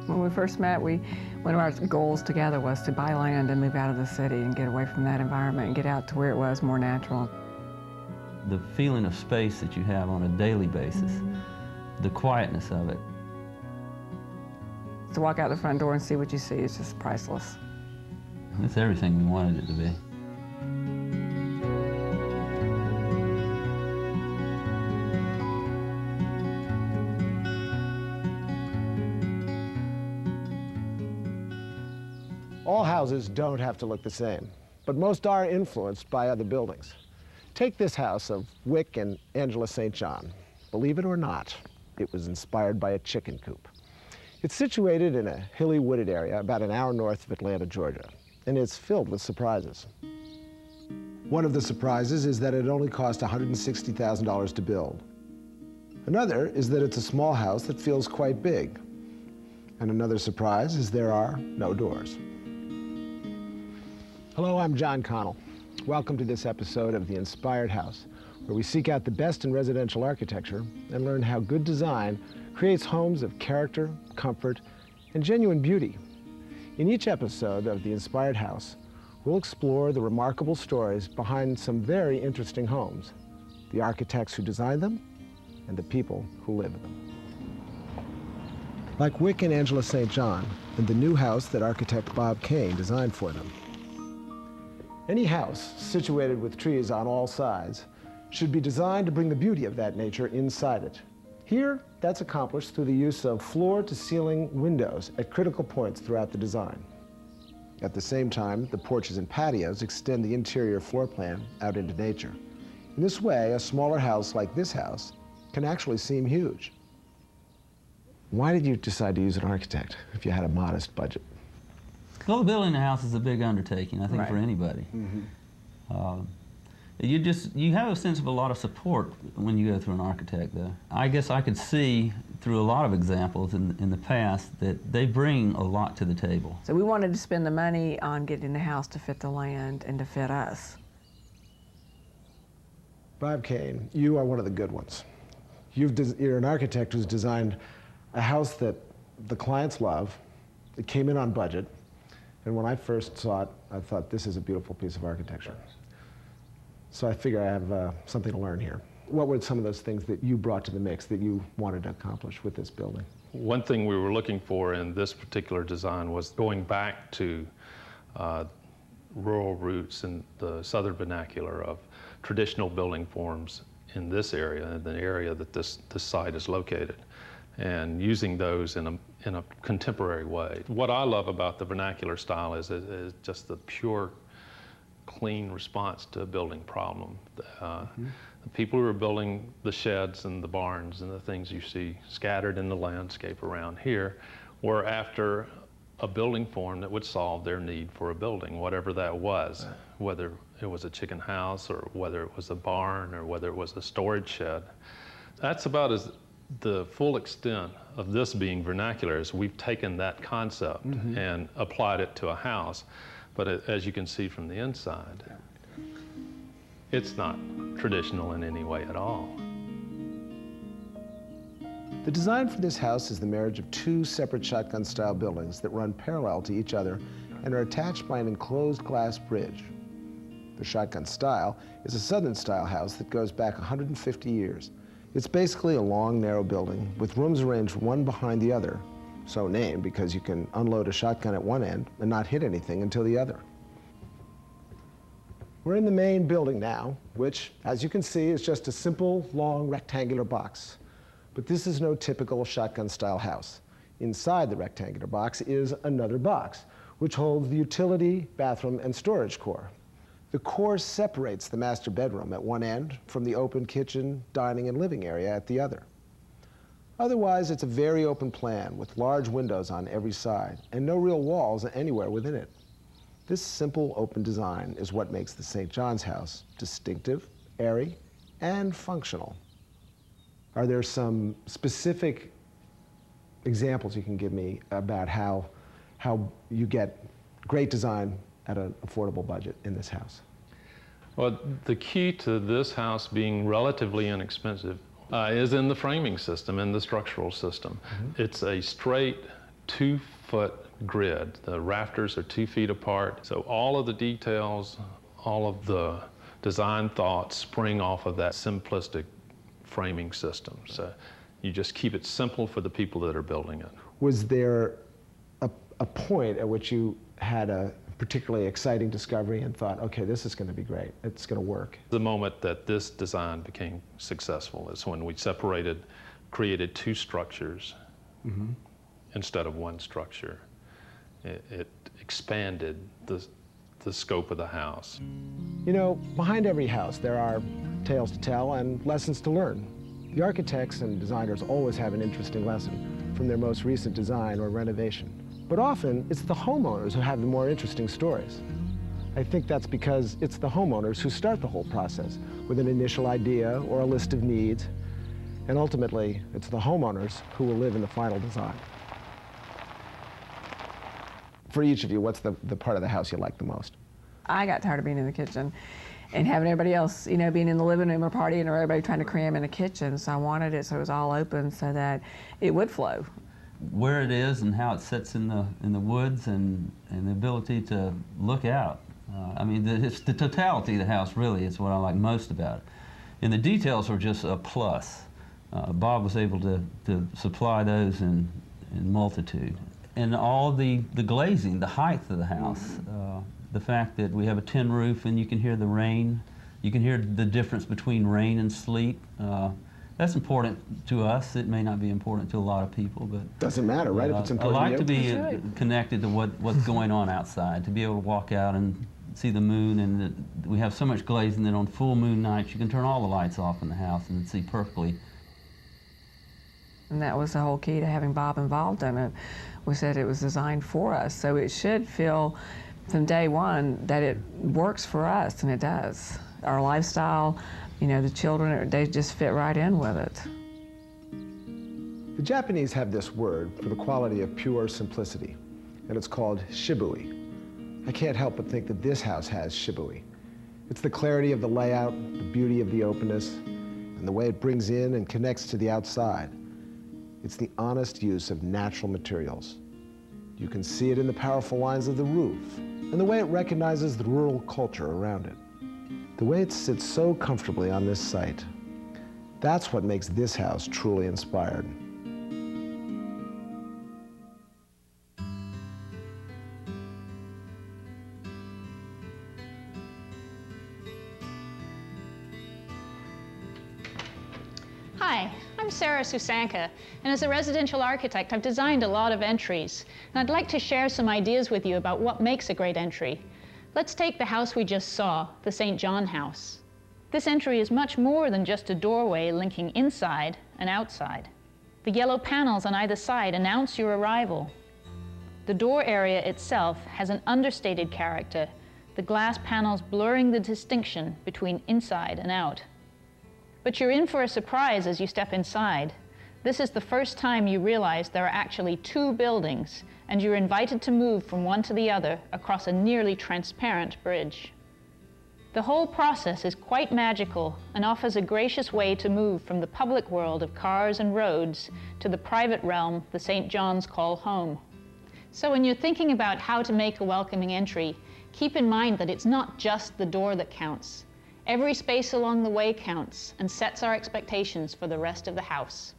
When we first met, one of our goals together was to buy land and move out of the city and get away from that environment and get out to where it was more natural. The feeling of space that you have on a daily basis, the quietness of it. To walk out the front door and see what you see is just priceless. It's everything we wanted it to be. All houses don't have to look the same, but most are influenced by other buildings. Take this house of Wick and Angela St. John. Believe it or not, it was inspired by a chicken coop. It's situated in a hilly wooded area about an hour north of Atlanta, Georgia, and it's filled with surprises. One of the surprises is that it only cost $160,000 to build. Another is that it's a small house that feels quite big. And another surprise is there are no doors. Hello, I'm John Connell. Welcome to this episode of The Inspired House, where we seek out the best in residential architecture and learn how good design creates homes of character, comfort, and genuine beauty. In each episode of The Inspired House, we'll explore the remarkable stories behind some very interesting homes, the architects who designed them, and the people who live in them. Like Wick and Angela St. John, and the new house that architect Bob Cain designed for them. Any house situated with trees on all sides should be designed to bring the beauty of that nature inside it. Here, that's accomplished through the use of floor-to-ceiling windows at critical points throughout the design. At the same time, the porches and patios extend the interior floor plan out into nature. In this way, a smaller house like this house can actually seem huge. Why did you decide to use an architect if you had a modest budget? Well, building a house is a big undertaking, I think, Right. for anybody. You have a sense of a lot of support when you go through an architect, though. I guess I could see through a lot of examples in the past that they bring a lot to the table. So we wanted to spend the money on getting the house to fit the land and to fit us. Bob Cain, you are one of the good ones. You're an architect who's designed a house that the clients love. It came in on budget. And when I first saw it, I thought, this is a beautiful piece of architecture. So I figure I have something to learn here. What were some of those things that you brought to the mix that you wanted to accomplish with this building? One thing we were looking for in this particular design was going back to rural roots and the southern vernacular of traditional building forms in this area, in the area that this site is located, and using those in a contemporary way. What I love about the vernacular style is just the pure, clean response to a building problem. The people who are building the sheds and the barns and the things you see scattered in the landscape around here were after a building form that would solve their need for a building, whatever that was, whether it was a chicken house or whether it was a barn or whether it was a storage shed. That's about the full extent of this being vernacular is we've taken that concept and applied it to a house. But as you can see from the inside, it's not traditional in any way at all. The design for this house is the marriage of two separate shotgun-style buildings that run parallel to each other and are attached by an enclosed glass bridge. The shotgun style is a Southern-style house that goes back 150 years. It's basically a long, narrow building with rooms arranged one behind the other, so named because you can unload a shotgun at one end and not hit anything until the other. We're in the main building now, which, as you can see, is just a simple, long, rectangular box. But this is no typical shotgun-style house. Inside the rectangular box is another box, which holds the utility, bathroom, and storage core. The core separates the master bedroom at one end from the open kitchen, dining, and living area at the other. Otherwise, it's a very open plan with large windows on every side and no real walls anywhere within it. This simple open design is what makes the St. John's house distinctive, airy, and functional. Are there some specific examples you can give me about how you get great design at an affordable budget in this house? Well, the key to this house being relatively inexpensive is in the framing system and the structural system. It's a straight 2-foot grid. The rafters are 2 feet apart. So all of the details, all of the design thoughts spring off of that simplistic framing system. So you just keep it simple for the people that are building it. Was there a point at which you had a particularly exciting discovery and thought, okay, this is going to be great, it's going to work? The moment that this design became successful is when we created 2 structures instead of 1 structure. It expanded the scope of the house. You know, behind every house there are tales to tell and lessons to learn. The architects and designers always have an interesting lesson from their most recent design or renovation. But often, it's the homeowners who have the more interesting stories. I think that's because it's the homeowners who start the whole process with an initial idea or a list of needs, and ultimately, it's the homeowners who will live in the final design. For each of you, what's the part of the house you like the most? I got tired of being in the kitchen and having everybody else, you know, being in the living room or partying or everybody trying to cram in the kitchen. So I wanted it so it was all open so that it would flow. Where it is and how it sits in the woods and the ability to look out. I mean, it's the totality of the house really is what I like most about it. And the details are just a plus. Bob was able to supply those in multitude. And all the glazing, the height of the house, the fact that we have a tin roof and you can hear the rain, you can hear the difference between rain and sleet. That's important to us. It may not be important to a lot of people, but doesn't matter, right? If it's important I like to to be right. connected to what's going on outside, to be able to walk out and see the moon, and we have so much glazing that on full moon nights you can turn all the lights off in the house and see perfectly. And that was the whole key to having Bob involved in it. We said it was designed for us, so it should feel from day one that it works for us, and it does. Our lifestyle, you know, the children, they just fit right in with it. The Japanese have this word for the quality of pure simplicity, and it's called shibui. I can't help but think that this house has shibui. It's the clarity of the layout, the beauty of the openness, and the way it brings in and connects to the outside. It's the honest use of natural materials. You can see it in the powerful lines of the roof, and the way it recognizes the rural culture around it. The way it sits so comfortably on this site. That's what makes this house truly inspired. Hi, I'm Sarah Susanka, and as a residential architect, I've designed a lot of entries, and I'd like to share some ideas with you about what makes a great entry. Let's take the house we just saw, the St. John house. This entry is much more than just a doorway linking inside and outside. The yellow panels on either side announce your arrival. The door area itself has an understated character, the glass panels blurring the distinction between inside and out. But you're in for a surprise as you step inside. This is the first time you realize there are actually 2 buildings, and you're invited to move from one to the other across a nearly transparent bridge. The whole process is quite magical and offers a gracious way to move from the public world of cars and roads to the private realm the St. John's call home. So when you're thinking about how to make a welcoming entry, keep in mind that it's not just the door that counts. Every space along the way counts and sets our expectations for the rest of the house.